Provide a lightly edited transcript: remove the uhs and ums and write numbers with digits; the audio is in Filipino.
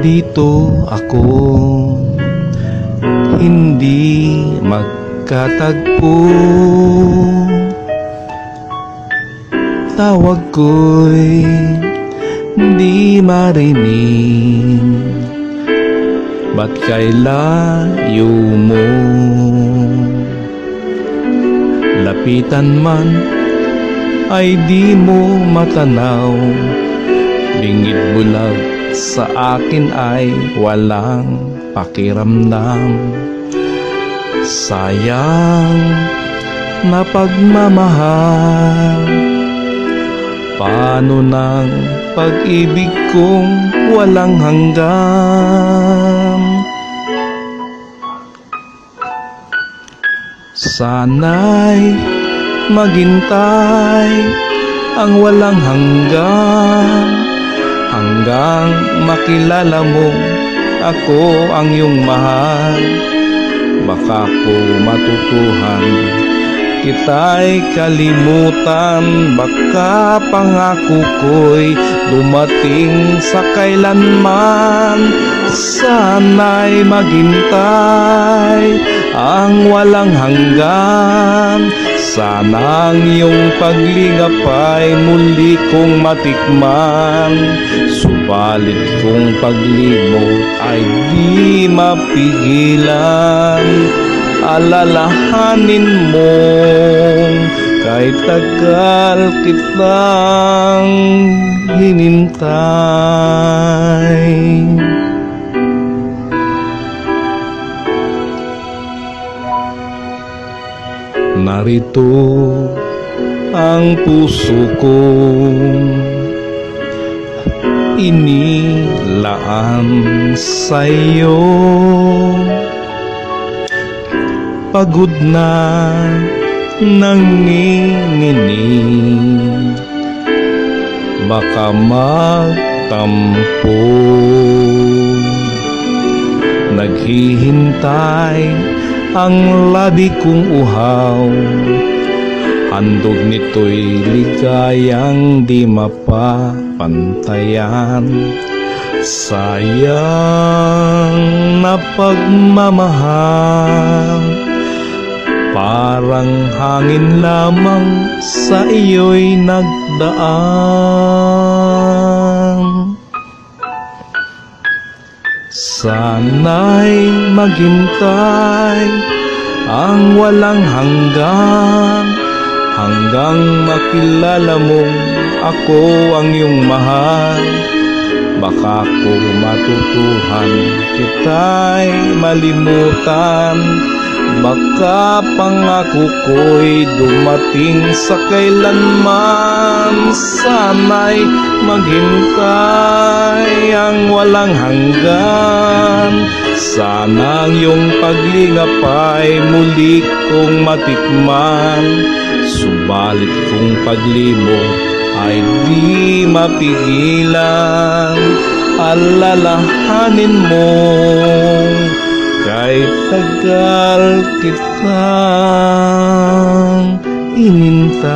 nandito ako, hindi magkatagpo. Tawag ko'y di marinig, ba't kay layo mo? Lapitan man ay di mo matanaw, bingid bulag sa akin ay walang pakiramdam. Sayang na pagmamahal, paano ng pag-ibig kong walang hanggan? Sana'y maghintay ang walang hanggan, hanggang makilala mo ako ang iyong mahal. Baka ko matutuhan kita'y kalimutan, baka pangako ko'y dumating sa kailanman. Sana'y maghintay ang walang hanggan, sana ang iyong paglingap ay muli kong matikman. Subalit kung paglimot ay di mapigilan, alalahanin mo kahit tagal kitang hinintay. Narito ang puso kong inilaan sa'yo, pagod na nanginginig, baka magtampo. Naghihintay ang labi kong uhaw, handog nito'y ligayang di mapapantayan. Sayang na pagmamahal, parang hangin lamang sa iyo'y nagdaan. Sana'y maghintay ang walang hanggan, hanggang makilala mong ako ang iyong mahal. Baka ko matutuhan kita'y malimutan, baka pangako ko'y dumating sa kailanman. Sana'y maghintay ang walang hanggan, sana ang iyong paglingap ay muli kong matikman. Subalit kung paglimot ay di mapigilan, alalahanin mo kahit tagal kitang inintay.